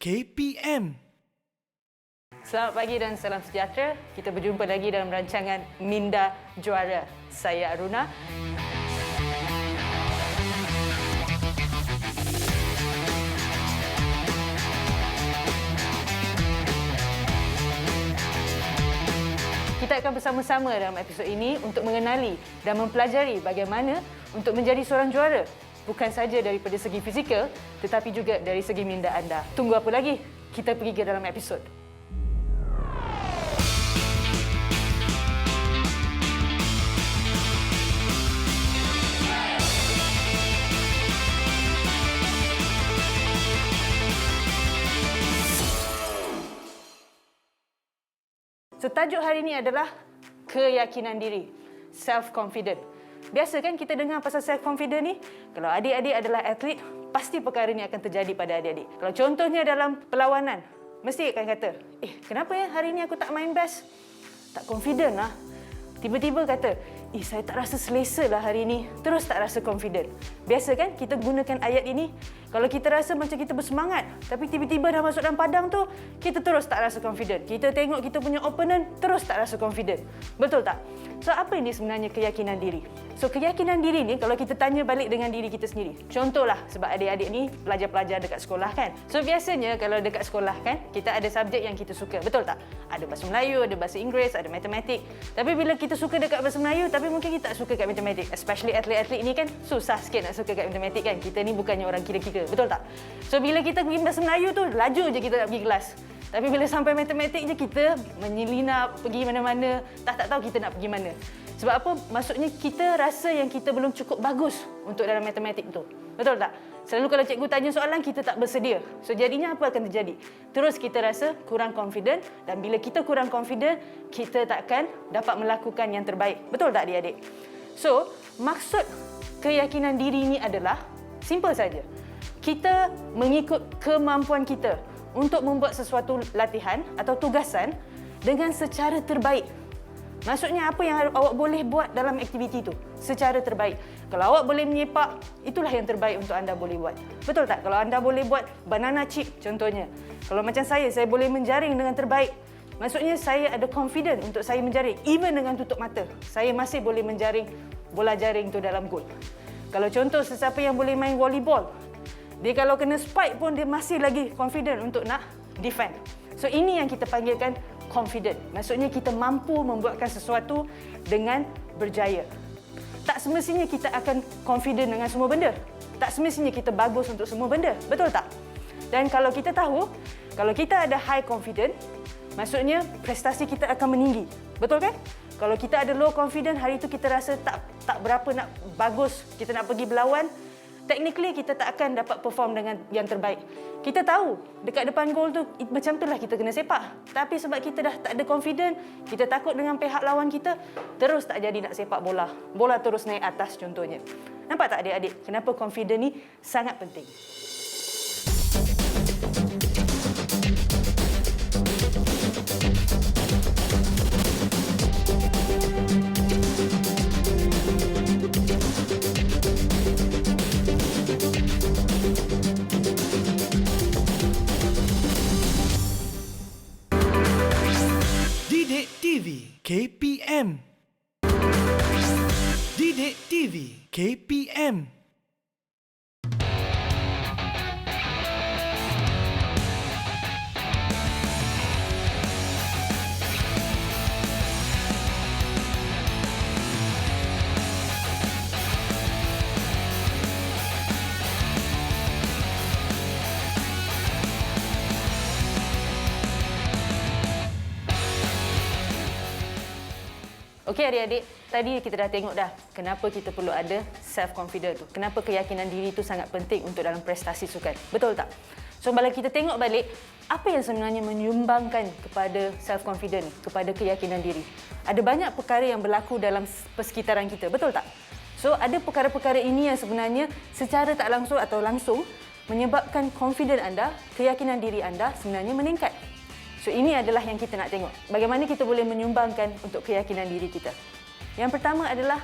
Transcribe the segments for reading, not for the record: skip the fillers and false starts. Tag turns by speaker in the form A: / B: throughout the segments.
A: KPM.
B: Selamat pagi dan salam sejahtera. Kita berjumpa lagi dalam rancangan Minda Juara. Saya Aruna. Kita akan bersama-sama dalam episod ini untuk mengenali dan mempelajari bagaimana untuk menjadi seorang juara. Bukan saja daripada segi fizikal, tetapi juga dari segi minda anda. Tunggu apa lagi? Kita pergi ke dalam episod. So, tajuk hari ini adalah keyakinan diri, self-confident. Biasa kan kita dengar pasal self-confident ni, kalau adik-adik adalah atlet, pasti perkara ni akan terjadi pada adik-adik. Kalau contohnya dalam perlawanan, mesti akan kata, kenapa ya hari ni aku tak main best? Tak confident lah. Tiba-tiba kata, saya tak rasa selesa lah hari ni. Terus tak rasa confident. Biasa kan kita gunakan ayat ini, kalau kita rasa macam kita bersemangat, tapi tiba-tiba dah masuk dalam padang tu, kita terus tak rasa confident. Kita tengok kita punya opponent, terus tak rasa confident. Betul tak? So, apa ini sebenarnya keyakinan diri? So, keyakinan diri ni kalau kita tanya balik dengan diri kita sendiri. Contohlah, sebab adik-adik ni pelajar-pelajar dekat sekolah kan. So, biasanya kalau dekat sekolah kan, kita ada subjek yang kita suka. Betul tak? Ada bahasa Melayu, ada bahasa Inggeris, ada matematik. Tapi bila kita suka dekat bahasa Melayu, tapi mungkin kita tak suka kat matematik. Especially atlet-atlet ni kan, susah sikit nak suka kat matematik kan. Kita ni bukannya orang kira-kira. Betul tak? So, bila kita pergi bahasa Melayu tu, laju je kita nak pergi kelas. Tapi bila sampai matematik je, kita menyelinap, pergi mana-mana, tak tahu kita nak pergi mana. Sebab apa? Maksudnya kita rasa yang kita belum cukup bagus untuk dalam matematik tu. Betul tak? Selalu kalau cikgu tanya soalan, kita tak bersedia. So, jadinya apa akan terjadi? Terus kita rasa kurang confident, dan bila kita kurang confident, kita takkan dapat melakukan yang terbaik. Betul tak adik-adik? So, maksud keyakinan diri ini adalah simple saja. Kita mengikut kemampuan kita untuk membuat sesuatu latihan atau tugasan dengan secara terbaik. Maksudnya apa yang awak boleh buat dalam aktiviti itu secara terbaik. Kalau awak boleh menyepak, itulah yang terbaik untuk anda boleh buat. Betul tak? Kalau anda boleh buat banana chip contohnya. Kalau macam saya boleh menjaring dengan terbaik. Maksudnya saya ada confident untuk saya menjaring. Even dengan tutup mata, saya masih boleh menjaring bola jaring itu dalam gol. Kalau contoh sesiapa yang boleh main volleyball, dia kalau kena spike pun dia masih lagi confident untuk nak defend. So, ini yang kita panggilkan confident. Maksudnya kita mampu membuatkan sesuatu dengan berjaya. Tak semestinya kita akan confident dengan semua benda. Tak semestinya kita bagus untuk semua benda. Betul tak? Dan kalau kita tahu, kalau kita ada high confident, maksudnya prestasi kita akan meninggi. Betul kan? Kalau kita ada low confident, hari itu kita rasa tak berapa nak bagus, kita nak pergi berlawan, technically kita tak akan dapat perform dengan yang terbaik. Kita tahu dekat depan gol tu macam itulah kita kena sepak. Tapi sebab kita dah tak ada confident, kita takut dengan pihak lawan kita, terus tak jadi nak sepak bola. Bola terus naik atas contohnya. Nampak tak adik-adik? Kenapa confident ni sangat penting?
A: Didik TV KPM. Didik TV KPM.
B: Okey adik-adik, tadi kita dah tengok dah kenapa kita perlu ada self-confidence tu. Kenapa keyakinan diri itu sangat penting untuk dalam prestasi sukan. Betul tak? So, bila kita tengok balik, apa yang sebenarnya menyumbangkan kepada self-confidence, kepada keyakinan diri? Ada banyak perkara yang berlaku dalam persekitaran kita. Betul tak? So, ada perkara-perkara ini yang sebenarnya secara tak langsung atau langsung menyebabkan confidence anda, keyakinan diri anda sebenarnya meningkat. So, ini adalah yang kita nak tengok. Bagaimana kita boleh menyumbangkan untuk keyakinan diri kita. Yang pertama adalah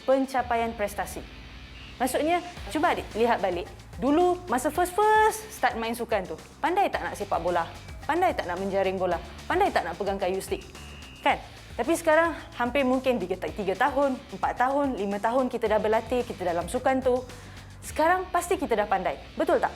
B: pencapaian prestasi. Maksudnya, cuba lihat balik. Dulu masa first start main sukan tu, pandai tak nak sepak bola? Pandai tak nak menjaring bola? Pandai tak nak pegang kayu stick? Kan? Tapi sekarang hampir mungkin 3 tahun, 4 tahun, 5 tahun kita dah berlatih, kita dalam sukan tu. Sekarang pasti kita dah pandai. Betul tak?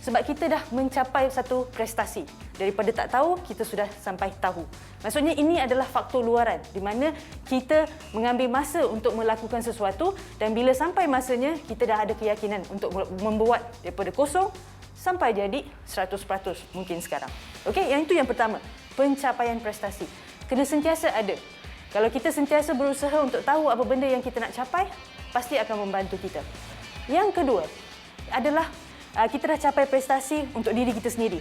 B: Sebab kita dah mencapai satu prestasi. Daripada tak tahu, kita sudah sampai tahu. Maksudnya ini adalah faktor luaran di mana kita mengambil masa untuk melakukan sesuatu dan bila sampai masanya, kita dah ada keyakinan untuk membuat daripada kosong sampai jadi 100% mungkin sekarang. Okey, yang itu yang pertama, pencapaian prestasi. Kena sentiasa ada. Kalau kita sentiasa berusaha untuk tahu apa benda yang kita nak capai, pasti akan membantu kita. Yang kedua adalah kita dah capai prestasi untuk diri kita sendiri.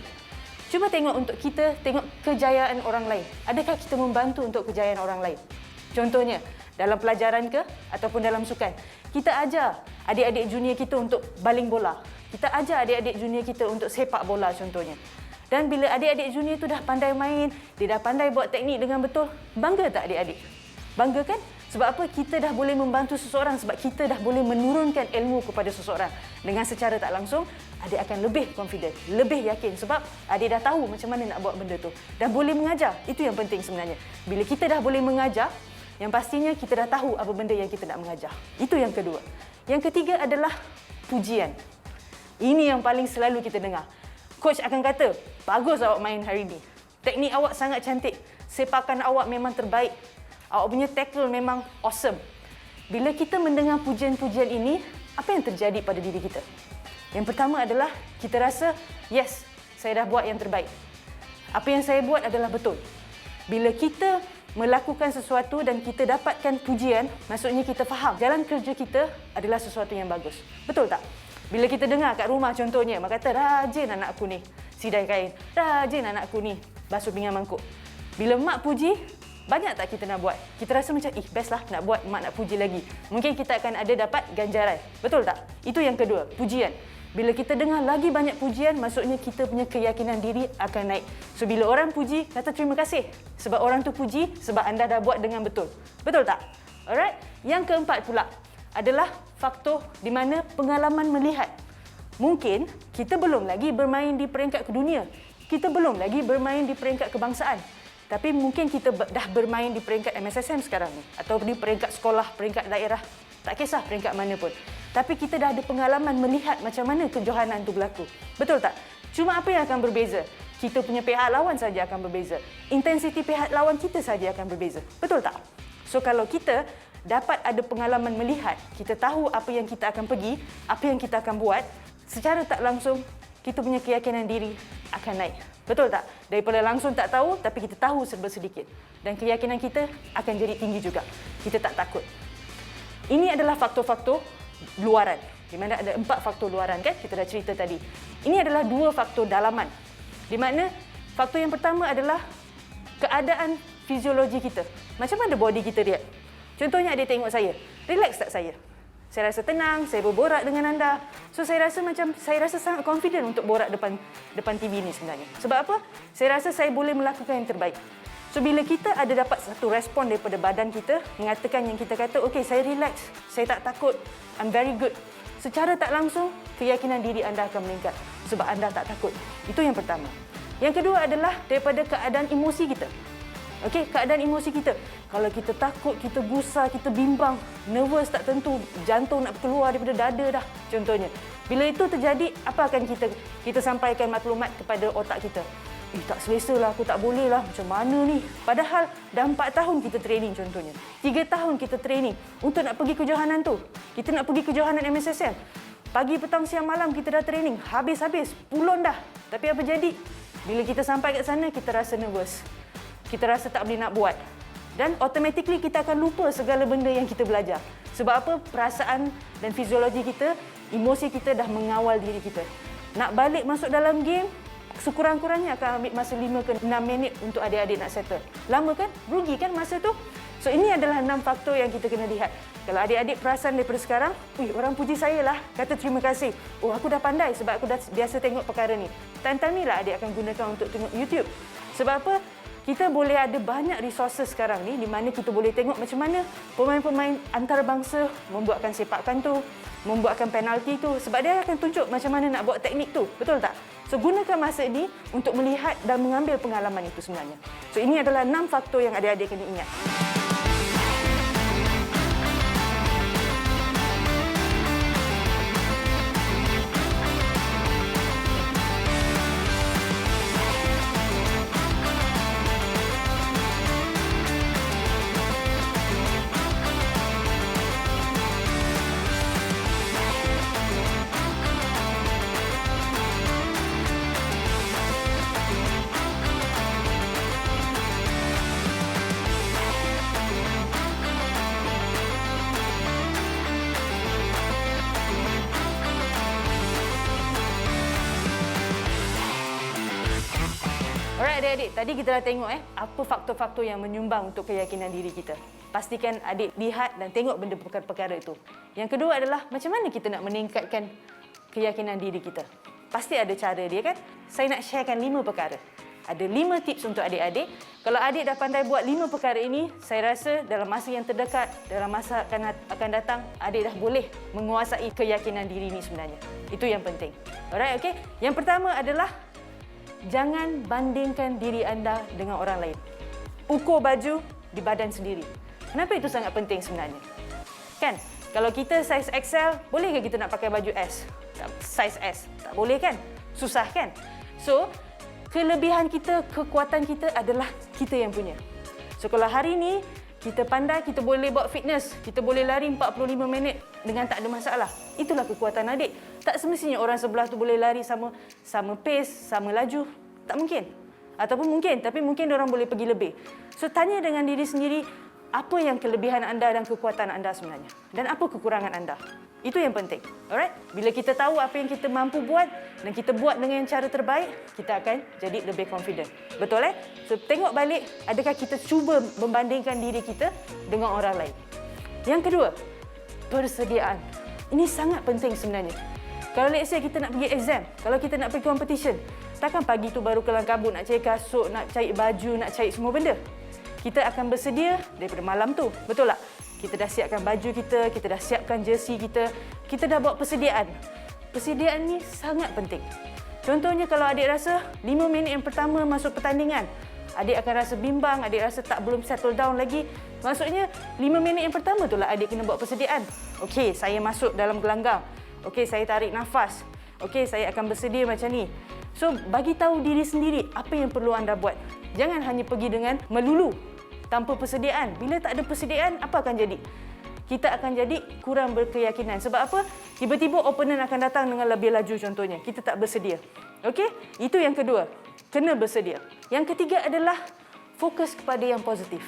B: Cuba tengok untuk kita, tengok kejayaan orang lain. Adakah kita membantu untuk kejayaan orang lain? Contohnya, dalam pelajaran ke ataupun dalam sukan. Kita ajar adik-adik junior kita untuk baling bola. Kita ajar adik-adik junior kita untuk sepak bola contohnya. Dan bila adik-adik junior tu dah pandai main, dia dah pandai buat teknik dengan betul, bangga tak adik-adik? Bangga kan? Sebab apa? Kita dah boleh membantu seseorang sebab kita dah boleh menurunkan ilmu kepada seseorang. Dengan secara tak langsung, adik akan lebih confident, lebih yakin sebab adik dah tahu macam mana nak buat benda tu. Dan boleh mengajar. Itu yang penting sebenarnya. Bila kita dah boleh mengajar, yang pastinya kita dah tahu apa benda yang kita nak mengajar. Itu yang kedua. Yang ketiga adalah pujian. Ini yang paling selalu kita dengar. Coach akan kata, bagus awak main hari ini. Teknik awak sangat cantik. Sepakan awak memang terbaik. Awak punya tackle memang awesome. Bila kita mendengar pujian-pujian ini, apa yang terjadi pada diri kita? Yang pertama adalah kita rasa, yes, saya dah buat yang terbaik. Apa yang saya buat adalah betul. Bila kita melakukan sesuatu dan kita dapatkan pujian, maksudnya kita faham jalan kerja kita adalah sesuatu yang bagus. Betul tak? Bila kita dengar kat rumah contohnya, mak kata, rajin anak aku ni sidai kain. Rajin anak aku ni basuh pinggan mangkuk. Bila mak puji, banyak tak kita nak buat? Kita rasa macam, best lah nak buat, mak nak puji lagi. Mungkin kita akan ada dapat ganjaran. Betul tak? Itu yang kedua, pujian. Bila kita dengar lagi banyak pujian, maksudnya kita punya keyakinan diri akan naik. So, bila orang puji, kata terima kasih. Sebab orang tu puji, sebab anda dah buat dengan betul. Betul tak? Alright? Yang keempat pula adalah faktor di mana pengalaman melihat. Mungkin kita belum lagi bermain di peringkat kedunia. Kita belum lagi bermain di peringkat kebangsaan. Tapi mungkin kita dah bermain di peringkat MSSM sekarang ni. Atau di peringkat sekolah, peringkat daerah. Tak kisah peringkat mana pun. Tapi kita dah ada pengalaman melihat macam mana kejohanan itu berlaku. Betul tak? Cuma apa yang akan berbeza? Kita punya pihak lawan saja akan berbeza. Intensiti pihak lawan kita saja akan berbeza. Betul tak? So kalau kita dapat ada pengalaman melihat, kita tahu apa yang kita akan pergi, apa yang kita akan buat, secara tak langsung, kita punya keyakinan diri akan naik. Betul tak? Daripada langsung tak tahu, tapi kita tahu serba sedikit. Dan keyakinan kita akan jadi tinggi juga. Kita tak takut. Ini adalah faktor-faktor luaran. Di mana ada 4 faktor luaran kan? Kita dah cerita tadi. Ini adalah 2 faktor dalaman. Di mana faktor yang pertama adalah keadaan fiziologi kita. Macam mana body kita react? Contohnya adik tengok saya. Relax tak saya? Saya rasa tenang, saya berborak dengan anda. So saya rasa sangat confident untuk borak depan TV ni sebenarnya. Sebab apa? Saya rasa saya boleh melakukan yang terbaik. So bila kita ada dapat satu respon daripada badan kita mengatakan yang kita kata, okey, saya relax, saya tak takut, I'm very good. Secara tak langsung, keyakinan diri anda akan meningkat sebab anda tak takut. Itu yang pertama. Yang kedua adalah daripada keadaan emosi kita. Okey, keadaan emosi kita. Kalau kita takut, kita gusar, kita bimbang, nervous tak tentu, jantung nak keluar daripada dada dah contohnya. Bila itu terjadi, apa akan kita sampaikan maklumat kepada otak kita? Tak selesa lah, aku tak boleh lah, macam mana ni? Padahal dah 4 tahun kita training contohnya. 3 tahun kita training untuk nak pergi kejohanan tu. Kita nak pergi kejohanan MSSM. Pagi, petang, siang, malam kita dah training. Habis-habis, pulon dah. Tapi apa jadi? Bila kita sampai kat sana, kita rasa nervous. Kita rasa tak boleh nak buat. Dan automatically kita akan lupa segala benda yang kita belajar. Sebab apa? Perasaan dan fiziologi kita, emosi kita dah mengawal diri kita. Nak balik masuk dalam game, sekurang-kurangnya akan ambil masa 5 ke 6 minit untuk adik-adik nak settle. Lama kan? Rugi kan masa tu? So ini adalah 6 faktor yang kita kena lihat. Kalau adik-adik perasan daripada sekarang, orang puji saya lah, kata terima kasih. Aku dah pandai sebab aku dah biasa tengok perkara ni. Time-time ni lah adik akan gunakan untuk tengok YouTube. Sebab apa? Kita boleh ada banyak resources sekarang ni di mana kita boleh tengok macam mana pemain-pemain antarabangsa membuatkan sepakan tu, membuatkan penalti tu, sebab dia akan tunjuk macam mana nak buat teknik tu. Betul tak? So, gunakan masa ini untuk melihat dan mengambil pengalaman itu sebenarnya. So, ini adalah 6 faktor yang adik-adik kena ingat. Alright adik-adik, tadi kita dah tengok apa faktor-faktor yang menyumbang untuk keyakinan diri kita. Pastikan adik lihat dan tengok benda perkara-perkara itu. Yang kedua adalah macam mana kita nak meningkatkan keyakinan diri kita. Pasti ada cara dia kan? Saya nak sharekan 5 perkara. Ada 5 tips untuk adik-adik. Kalau adik dah pandai buat 5 perkara ini, saya rasa dalam masa yang terdekat, dalam masa akan datang, adik dah boleh menguasai keyakinan diri ini sebenarnya. Itu yang penting. Alright, okey. Yang pertama adalah jangan bandingkan diri anda dengan orang lain. Ukur baju di badan sendiri. Kenapa itu sangat penting sebenarnya? Kan? Kalau kita saiz XL, boleh ke kita nak pakai baju S? Saiz S? Tak boleh kan? Susah kan? So, kelebihan kita, kekuatan kita adalah kita yang punya. So, kalau hari ini kita pandai, kita boleh buat fitness, kita boleh lari 45 minit dengan tak ada masalah. Itulah kekuatan adik. Tak semestinya orang sebelah tu boleh lari sama pace, sama laju. Tak mungkin. Ataupun mungkin, tapi mungkin orang boleh pergi lebih. So, tanya dengan diri sendiri, apa yang kelebihan anda dan kekuatan anda sebenarnya? Dan apa kekurangan anda? Itu yang penting. Alright? Bila kita tahu apa yang kita mampu buat dan kita buat dengan cara terbaik, kita akan jadi lebih confident. Betul So, tengok balik, adakah kita cuba membandingkan diri kita dengan orang lain? Yang kedua, persediaan. Ini sangat penting sebenarnya. Kalau let's say kita nak pergi exam, kalau kita nak pergi competition, takkan pagi tu baru kelang kabut nak cari kasut, nak cari baju, nak cari semua benda. Kita akan bersedia daripada malam tu. Betul tak? Kita dah siapkan baju kita dah siapkan jersey kita dah buat persediaan. Persediaan ni sangat penting. Contohnya kalau adik rasa 5 minit yang pertama masuk pertandingan, adik akan rasa bimbang, adik rasa belum settle down lagi. Maksudnya 5 minit yang pertama tu lah adik kena buat persediaan. Okey, saya masuk dalam gelanggang. Okey, saya tarik nafas. Okey, saya akan bersedia macam ni. So, bagi tahu diri sendiri apa yang perlu anda buat. Jangan hanya pergi dengan melulu tanpa persediaan. Bila tak ada persediaan, apa akan jadi? Kita akan jadi kurang berkeyakinan. Sebab apa? Tiba-tiba opponent akan datang dengan lebih laju contohnya. Kita tak bersedia. Okey? Itu yang kedua. Kena bersedia. Yang ketiga adalah fokus kepada yang positif.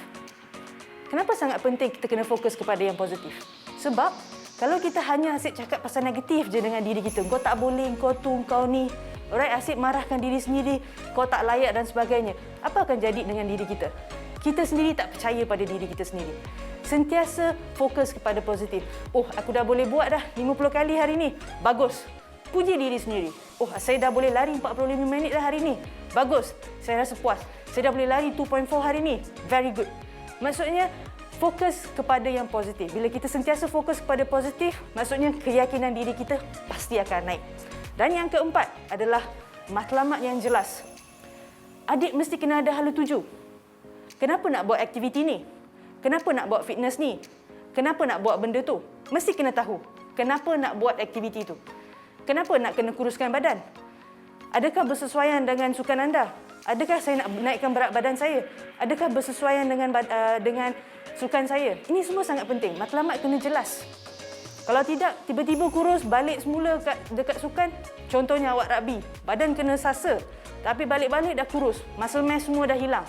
B: Kenapa sangat penting kita kena fokus kepada yang positif? Sebab kalau kita hanya asyik cakap pasal negatif je dengan diri kita, kau tak boleh, kau tu, kau ni, alright, asyik marahkan diri sendiri, kau tak layak dan sebagainya. Apa akan jadi dengan diri kita? Kita sendiri tak percaya pada diri kita sendiri. Sentiasa fokus kepada positif. Oh, aku dah boleh buat dah 50 kali hari ni. Bagus. Puji diri sendiri. Oh, saya dah boleh lari 45 minit dah hari ni. Bagus. Saya rasa puas. Saya dah boleh lari 2.4 hari ni. Very good. Maksudnya, fokus kepada yang positif. Bila kita sentiasa fokus kepada positif, maksudnya keyakinan diri kita pasti akan naik. Dan yang keempat adalah matlamat yang jelas. Adik mesti kena ada hala tuju. Kenapa nak buat aktiviti ni? Kenapa nak buat fitness ni? Kenapa nak buat benda tu? Mesti kena tahu. Kenapa nak buat aktiviti tu? Kenapa nak kena kuruskan badan? Adakah bersesuaian dengan sukan anda? Adakah saya nak naikkan berat badan saya? Adakah bersesuaian dengan sukan saya? Ini semua sangat penting. Matlamat kena jelas. Kalau tidak, tiba-tiba kurus, balik semula dekat sukan. Contohnya awak rugby. Badan kena sasa. Tapi balik-balik dah kurus. Muscle mass semua dah hilang.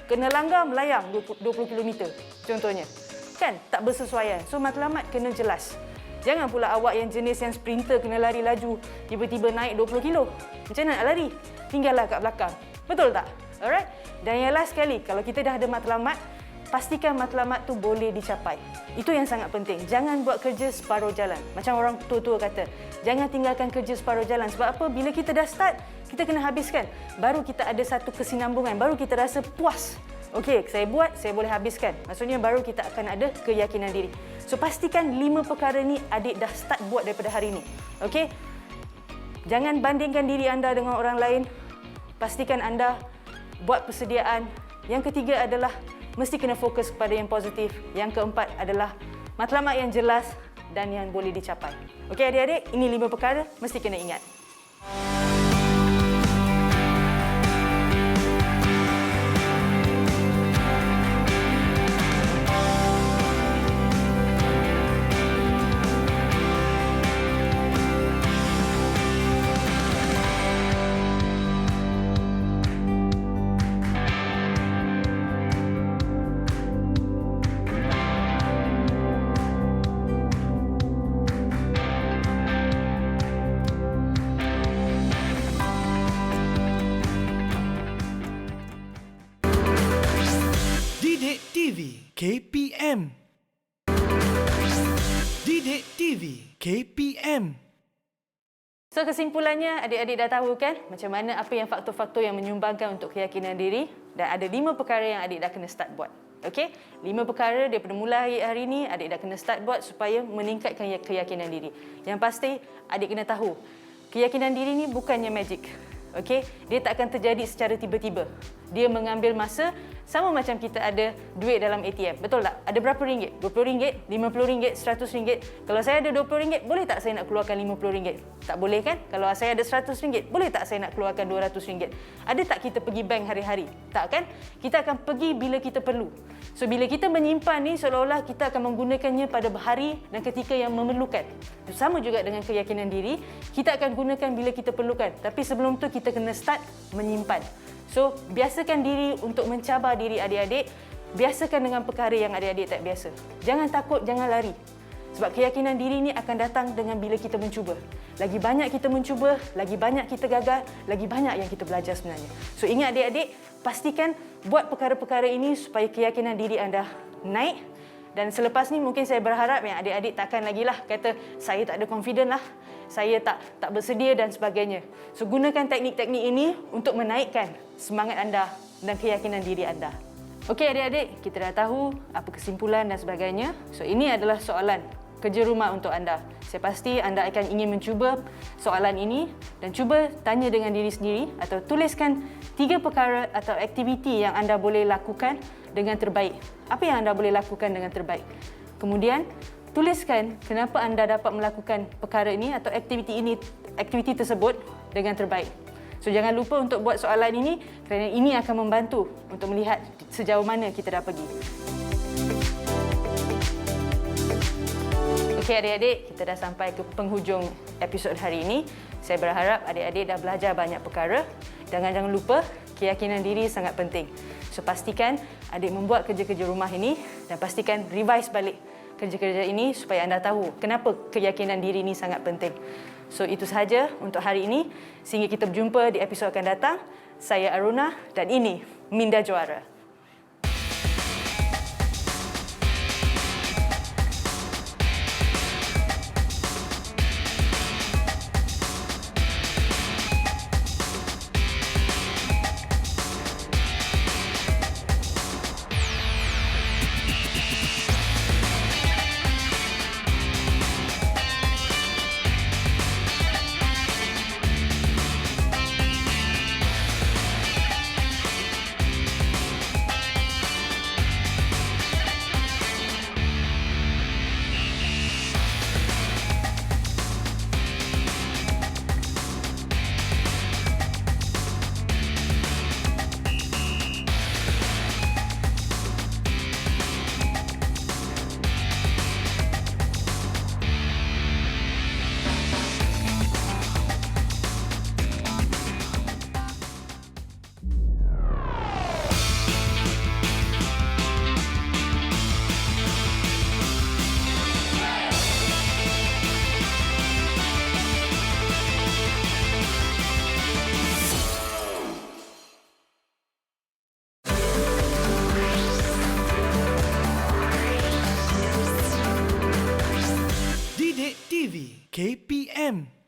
B: Kena langgar, melayang 20 km. Contohnya. Kan? Tak bersesuaian. So, matlamat kena jelas. Jangan pula awak yang jenis yang sprinter kena lari laju, tiba-tiba naik 20 kilo. Macam mana nak lari? Tinggallah kat belakang. Betul tak? Alright? Dan yang last sekali, kalau kita dah ada matlamat, pastikan matlamat tu boleh dicapai. Itu yang sangat penting. Jangan buat kerja separuh jalan. Macam orang tua-tua kata, jangan tinggalkan kerja separuh jalan. Sebab apa? Bila kita dah start, kita kena habiskan. Baru kita ada satu kesinambungan, baru kita rasa puas. Okey, saya buat, saya boleh habiskan. Maksudnya baru kita akan ada keyakinan diri. So pastikan 5 perkara ni adik dah start buat daripada hari ini. Okey? Jangan bandingkan diri anda dengan orang lain. Pastikan anda buat persediaan. Yang ketiga adalah mesti kena fokus kepada yang positif. Yang keempat adalah matlamat yang jelas dan yang boleh dicapai. Okey adik-adik, ini 5 perkara mesti kena ingat.
A: Didik TV KPM. Didik TV KPM.
B: So kesimpulannya, adik-adik dah tahu kan macam mana apa yang faktor-faktor yang menyumbangkan untuk keyakinan diri, dan ada 5 perkara yang adik dah kena start buat. Okey? 5 perkara daripada mulai hari ini adik dah kena start buat supaya meningkatkan keyakinan diri. Yang pasti adik kena tahu, keyakinan diri ni bukannya magic. Okey? Dia tak akan terjadi secara tiba-tiba. Dia mengambil masa, sama macam kita ada duit dalam ATM. Betul tak? Ada berapa ringgit? RM20, RM50, RM100. Kalau saya ada RM20, boleh tak saya nak keluarkan RM50? Tak boleh kan? Kalau saya ada RM100, boleh tak saya nak keluarkan RM200? Ada tak kita pergi bank hari-hari? Tak kan? Kita akan pergi bila kita perlu. So bila kita menyimpan ni, seolah-olah kita akan menggunakannya pada hari dan ketika yang memerlukan. Sama juga dengan keyakinan diri, kita akan gunakan bila kita perlukan. Tapi sebelum tu kita kena start menyimpan. So, biasakan diri untuk mencabar diri adik-adik. Biasakan dengan perkara yang adik-adik tak biasa. Jangan takut, jangan lari. Sebab keyakinan diri ni akan datang dengan bila kita mencuba. Lagi banyak kita mencuba, lagi banyak kita gagal, lagi banyak yang kita belajar sebenarnya. So, ingat adik-adik, pastikan buat perkara-perkara ini supaya keyakinan diri anda naik. Dan selepas ni mungkin saya berharap yang adik-adik takkan lagi lah kata saya tak ada confident lah, saya tak bersedia dan sebagainya. So gunakan teknik-teknik ini untuk menaikkan semangat anda dan keyakinan diri anda. Okey adik-adik, kita dah tahu apa kesimpulan dan sebagainya. So ini adalah soalan kerja rumah untuk anda. Saya pasti anda akan ingin mencuba soalan ini dan cuba tanya dengan diri sendiri atau tuliskan 3 perkara atau aktiviti yang anda boleh lakukan dengan terbaik. Apa yang anda boleh lakukan dengan terbaik? Kemudian tuliskan kenapa anda dapat melakukan perkara ini atau aktiviti tersebut dengan terbaik. So jangan lupa untuk buat soalan ini kerana ini akan membantu untuk melihat sejauh mana kita dah pergi. Okey adik-adik, kita dah sampai ke penghujung episod hari ini. Saya berharap adik-adik dah belajar banyak perkara. Jangan lupa, keyakinan diri sangat penting. So pastikan adik membuat kerja-kerja rumah ini dan pastikan revise balik kerja-kerja ini supaya anda tahu kenapa keyakinan diri ini sangat penting. So itu sahaja untuk hari ini. Sehingga kita berjumpa di episod akan datang. Saya Aruna dan ini Minda Juara.
A: KPM.